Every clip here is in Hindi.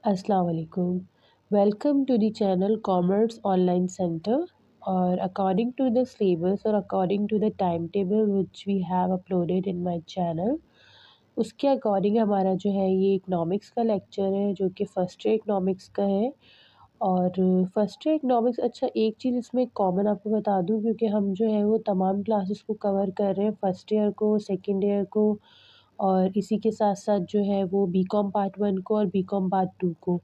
अस्सलाम वालेकुम। Welcome to the channel commerce online centre. और अकॉर्डिंग टू द सिलेबस और according to the time table which we have uploaded in my channel, उसके अकॉर्डिंग हमारा जो है ये इकोनॉमिक्स का लेक्चर है जो कि फर्स्ट ईयर इकोनॉमिक्स का है। और फर्स्ट ईयर इकोनॉमिक्स, अच्छा एक चीज़ इसमें कॉमन आपको बता दूं, क्योंकि हम जो है वो तमाम क्लासेस को कवर कर रहे हैं, फर्स्ट ईयर को, सेकंड ईयर को, और इसी के साथ साथ जो है वो बीकॉम पार्ट 1 को और बीकॉम पार्ट 2 को।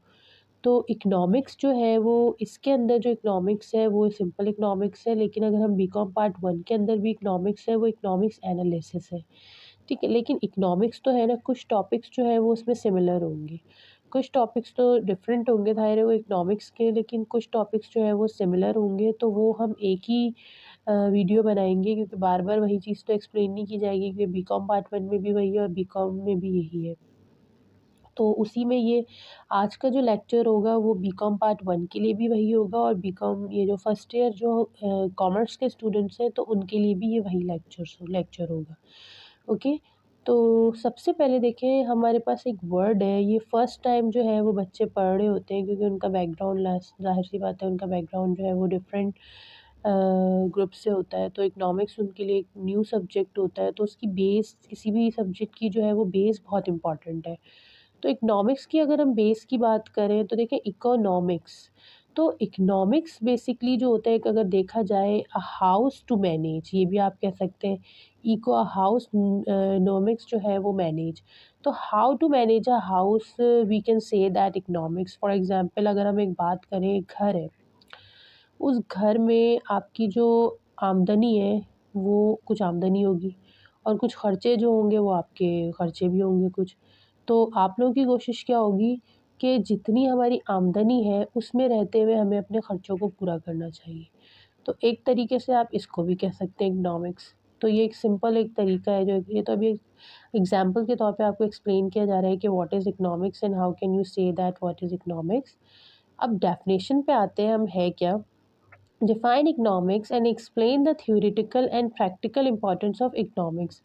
तो इकोनॉमिक्स जो है वो, इसके अंदर जो इकोनॉमिक्स है वो सिंपल इकोनॉमिक्स है, लेकिन अगर हम बीकॉम पार्ट 1 के अंदर भी इकोनॉमिक्स है वो इकोनॉमिक्स एनालिसिस है। ठीक है, लेकिन इकोनॉमिक्स तो है ना, कुछ टॉपिक्स जो है वो उसमें सिमिलर होंगे, कुछ टॉपिक्स तो डिफरेंट होंगे, ज़ाहिर है वो इकोनॉमिक्स के, लेकिन कुछ टॉपिक्स जो है वो सिमिलर होंगे। तो वो हम एक ही वीडियो बनाएंगे, क्योंकि बार बार वही चीज़ तो एक्सप्लेन नहीं की जाएगी, क्योंकि बीकॉम पार्ट 1 में भी वही है और बीकॉम में भी यही है। तो उसी में ये आज का जो लेक्चर होगा वो बीकॉम पार्ट 1 के लिए भी वही होगा, और बीकॉम ये जो फर्स्ट ईयर जो कॉमर्स के स्टूडेंट्स हैं तो उनके लिए भी ये वही लेक्चर होगा। ओके। तो सबसे पहले देखें, हमारे पास एक वर्ड है, ये फर्स्ट टाइम जो है वो बच्चे पढ़ रहे होते हैं, क्योंकि उनका बैकग्राउंड, ज़ाहिर सी बात है, उनका बैकग्राउंड जो है वो डिफरेंट ग्रुप से होता है। तो इकोनॉमिक्स उनके लिए एक न्यू सब्जेक्ट होता है, तो उसकी बेस, किसी भी सब्जेक्ट की जो है वो बेस बहुत इंपॉर्टेंट है। तो इकोनॉमिक्स की अगर हम बेस की बात करें तो देखें, इकोनॉमिक्स, तो इकोनॉमिक्स बेसिकली जो होता है, एक अगर देखा जाए, अ हाउस टू मैनेज, ये भी आप कह सकते हैं। इको अ हाउस, नोमिक्स जो है वो मैनेज। तो how to manage a house, we can say that economics. For example अगर हम एक बात करें, एक घर है, उस घर में आपकी जो आमदनी है वो कुछ आमदनी होगी, और कुछ खर्चे जो होंगे वो आपके खर्चे भी होंगे कुछ। तो आप लोगों की कोशिश क्या होगी कि जितनी हमारी आमदनी है उसमें रहते हुए हमें अपने खर्चों को पूरा करना चाहिए। तो एक तरीके से आप इसको भी कह सकते हैं इकोनॉमिक्स। तो ये एक सिंपल एक तरीका है, जो ये तो अभी एग्जांपल के तौर पे आपको एक्सप्लेन किया जा रहा है कि what is economics and how can you say that what is economics. अब डेफिनेशन पे आते हैं, हम है क्या। Define economics and explain the theoretical and practical importance of economics।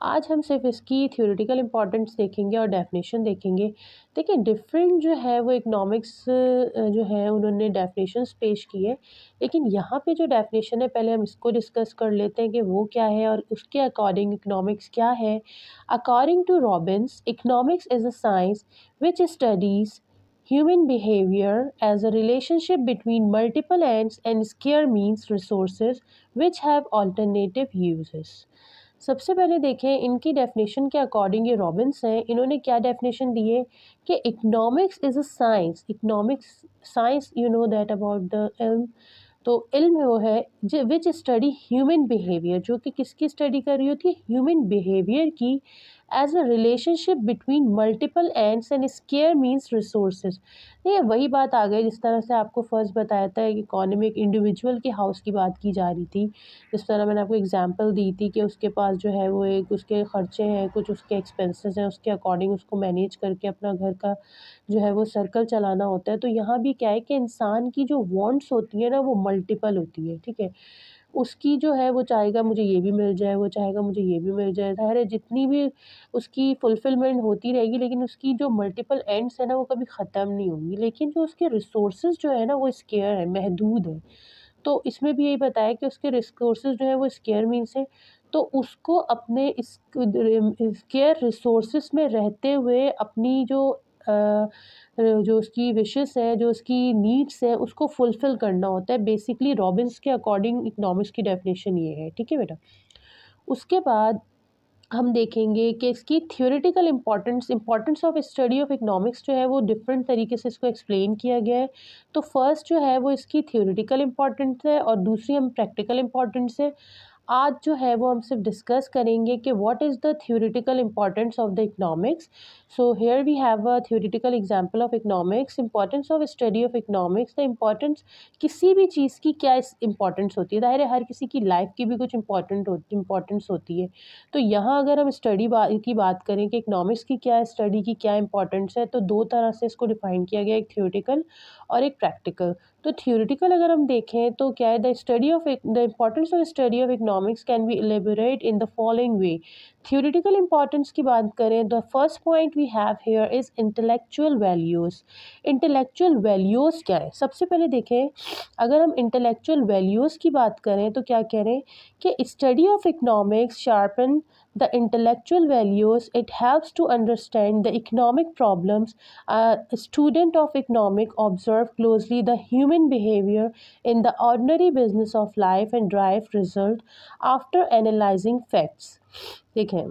आज हम सिर्फ इसकी theoretical importance देखेंगे और definition देखेंगे। देखिए, डिफरेंट जो है वो इकोनॉमिक्स जो है उन्होंने definitions पेश की है, लेकिन यहाँ पे जो definition है पहले हम इसको डिस्कस कर लेते हैं कि वो क्या है और उसके अकॉर्डिंग इकोनॉमिक्स क्या है। According to Robbins, economics is a science which studies human behavior as a relationship between multiple ends and scarce means resources which have alternative uses। सबसे पहले देखें इनकी डेफिनेशन के अकॉर्डिंग, ये रॉबिन्स हैं, इन्होंने क्या डेफिनेशन दी है कि economics is a science. Economics science, you know that about the इल्म। तो इल्म वो है विच स्टडी ह्यूमन बिहेवियर, जो कि किसकी स्टडी कर रही होती है, ह्यूमन बिहेवियर की, as a relationship between multiple ends and scarce means resources. ये वही बात आ गई जिस तरह से आपको फर्स्ट बताया था कि इकोनॉमिक इंडिविजुअल के हाउस की बात की जा रही थी। जिस तरह मैंने आपको एग्जांपल दी थी कि उसके पास जो है वो एक उसके खर्चे हैं, कुछ उसके एक्सपेंसेस हैं, उसके अकॉर्डिंग उसको मैनेज करके अपना घर का जो है वो सर्कल चलाना होता है। तो यहाँ भी क्या है कि इंसान की जो वांट्स होती है ना वो मल्टीपल होती है। ठीक है, उसकी जो है वो चाहेगा मुझे ये भी मिल जाए, वो चाहेगा मुझे ये भी मिल जाए, ज़ाहिर है जितनी भी उसकी फुलफिलमेंट होती रहेगी, लेकिन उसकी जो मल्टीपल एंड्स है ना वो कभी ख़त्म नहीं होंगी। लेकिन जो उसके रिसोर्सेज जो है ना वो स्केयर है, महदूद है। तो इसमें भी यही बताया कि उसके रिसोर्सेज जो है वो स्केयर मीन्स है। तो उसको अपने इस स्केयर रिसोर्सेज में रहते हुए अपनी जो उसकी विशेस है, जो उसकी नीड्स है, उसको फुलफ़िल करना होता है। बेसिकली रॉबिन्स के अकॉर्डिंग इकोनॉमिक्स की डेफिनेशन ये है, ठीक है बेटा? उसके बाद हम देखेंगे कि इसकी theoretical importance of study of economics जो है वो डिफरेंट तरीके से इसको एक्सप्लेन किया गया है। तो फर्स्ट जो है वो इसकी थ्योरेटिकल इम्पोर्टेंस है और दूसरी हम प्रैक्टिकल इम्पोर्टेंस है। आज जो है वो हम सिर्फ डिस्कस करेंगे कि what is the theoretical importance of the economics. So here we have a theoretical example of economics, importance of study of economics. The importance, किसी भी चीज़ की क्या इम्पोर्टेंस होती है, ज़ाहिर है हर किसी की लाइफ की भी कुछ इम्पोर्टेंस होती है। तो यहाँ अगर हम की बात करें कि इकोनॉमिक्स की क्या स्टडी की क्या इंपॉर्टेंस है, तो दो तरह से इसको डिफाइन किया गया है, एक थ्योरेटिकल और एक प्रैक्टिकल। तो थ्योरेटिकल अगर हम देखें तो क्या है, the importance of study of economics can be elaborate in the following way. Theoretical importance की बात करें, the first point we have here is intellectual values. Intellectual values क्या है? सबसे पहले देखें, अगर हम इंटेलेक्चुअल वैल्यूज़ की बात करें तो क्या कह रहे हैं कि study of economics sharpen the intellectual values. It helps to understand the economic problems. A student of economic observe closely the human behavior in the ordinary business of life and derive result after analyzing facts. देखें,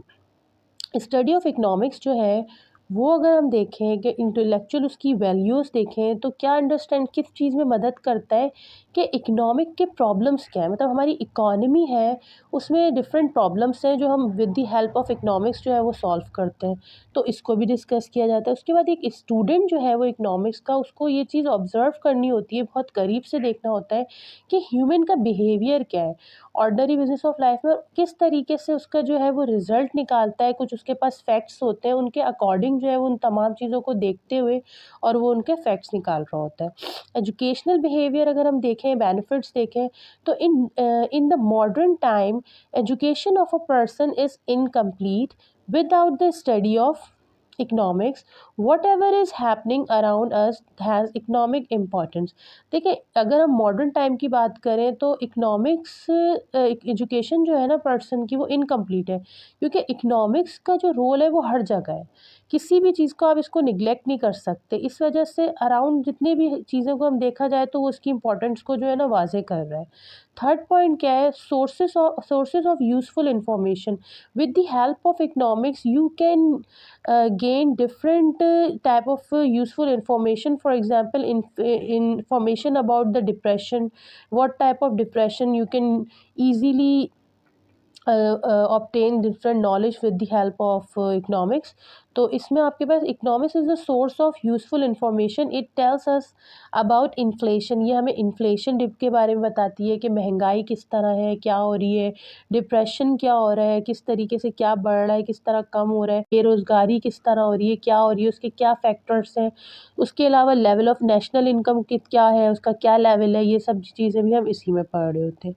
स्टडी ऑफ इकोनॉमिक्स जो है वो अगर हम देखें कि इंटेलेक्चुअल उसकी वैल्यूज़ देखें तो क्या अंडरस्टैंड किस चीज़ में मदद करता है कि इकोनॉमिक के प्रॉब्लम्स क्या है, मतलब हमारी इकॉनमी है उसमें डिफरेंट प्रॉब्लम्स हैं जो हम with the help of economics जो है वो सॉल्व करते हैं, तो इसको भी डिस्कस किया जाता है। उसके बाद एक स्टूडेंट जो है वो इकोनॉमिक्स का, उसको ये चीज़ ऑब्जर्व करनी होती है, बहुत करीब से देखना होता है कि ह्यूमन का बिहेवियर क्या है ऑर्डनरी बिजनेस ऑफ लाइफ में, किस तरीके से उसका जो है वो रिजल्ट निकालता है, कुछ उसके पास फैक्ट्स होते हैं, उनके अकॉर्डिंग जो है वो उन तमाम चीज़ों को देखते हुए और वो उनके फैक्ट्स निकाल रहा होता है। एजुकेशनल बिहेवियर अगर हम देखें, बेनिफिट्स देखें, तो in the modern time education of a person is incomplete without the study of economics. What ever is happening around us has economic importance. देखिए, अगर हम मॉडर्न टाइम की बात करें तो इकोनॉमिक्स एजुकेशन जो है ना पर्सन की, वो इनकम्प्लीट है, क्योंकि इकोनॉमिक्स का जो रोल है वो हर जगह है, किसी भी चीज़ को आप इसको निगलेक्ट नहीं कर सकते। इस वजह से अराउंड जितने भी चीज़ों को हम देखा जाए तो वो उसकी इंपॉर्टेंस को जो है ना वाजे कर रहा है। थर्ड पॉइंट क्या है? Sources of useful information. With the help of economics you can gain different type of useful information. For example, information about the depression, what type of depression you can easily obtain different knowledge with the help of economics. तो इसमें आपके पास economics is the source of useful information. It tells us about inflation, ये हमें इन्फ्लेशन डिप के बारे में बताती है कि महंगाई किस तरह है, क्या हो रही है, डिप्रेशन क्या हो रहा है, किस तरीके से क्या बढ़ रहा है, किस तरह कम हो रहा है, बेरोज़गारी किस तरह हो रही है, क्या हो रही है, उसके क्या फैक्टर्स हैं। उसके अलावा लेवल ऑफ नेशनल इनकम क्या है, उसका क्या लेवल है, ये सब चीज़ें भी हम इसी में पढ़ रहे होते हैं।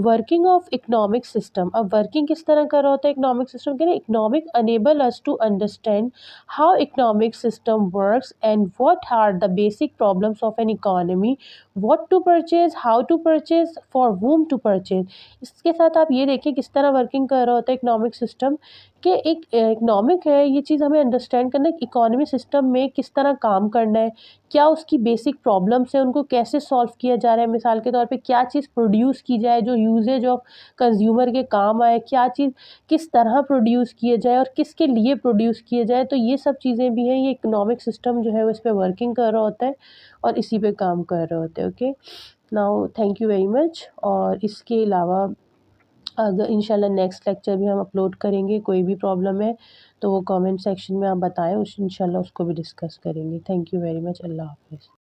Working of economic system. अब वर्किंग किस तरह कर रहा होता है इकोनॉमिक सिस्टम के लिए? Economic enable us to understand how economic system works and what are the basic problems of an economy, what to purchase, how to purchase, for whom to purchase. इसके साथ आप ये देखिए किस तरह वर्किंग कर रहा होता है इकोनॉमिक सिस्टम, कि एक इकोनॉमिक है, ये चीज़ हमें अंडरस्टैंड करना है कि इकोनॉमी सिस्टम में किस तरह काम करना है, क्या उसकी बेसिक प्रॉब्लम्स हैं, उनको कैसे सॉल्व किया जा रहा है। मिसाल के तौर पे क्या चीज़ प्रोड्यूस की जाए जो यूजेज ऑफ कंज्यूमर के काम आए, क्या चीज़ किस तरह प्रोड्यूस किए जाए और किसके लिए प्रोड्यूस किए जाए, तो ये सब चीज़ें भी हैं। ये इकोनॉमिक सिस्टम जो है वो इस पे वर्किंग कर रहा होता है और इसी पे काम कर रहे होते हैं। Okay, now thank you very much. और इसके अलावा अगर इंशाल्लाह नेक्स्ट लेक्चर भी हम अपलोड करेंगे, कोई भी प्रॉब्लम है तो वो कमेंट सेक्शन में आप बताएं, उस इंशाल्लाह उसको भी डिस्कस करेंगे। Thank you very much. Allah हाफ़िज़।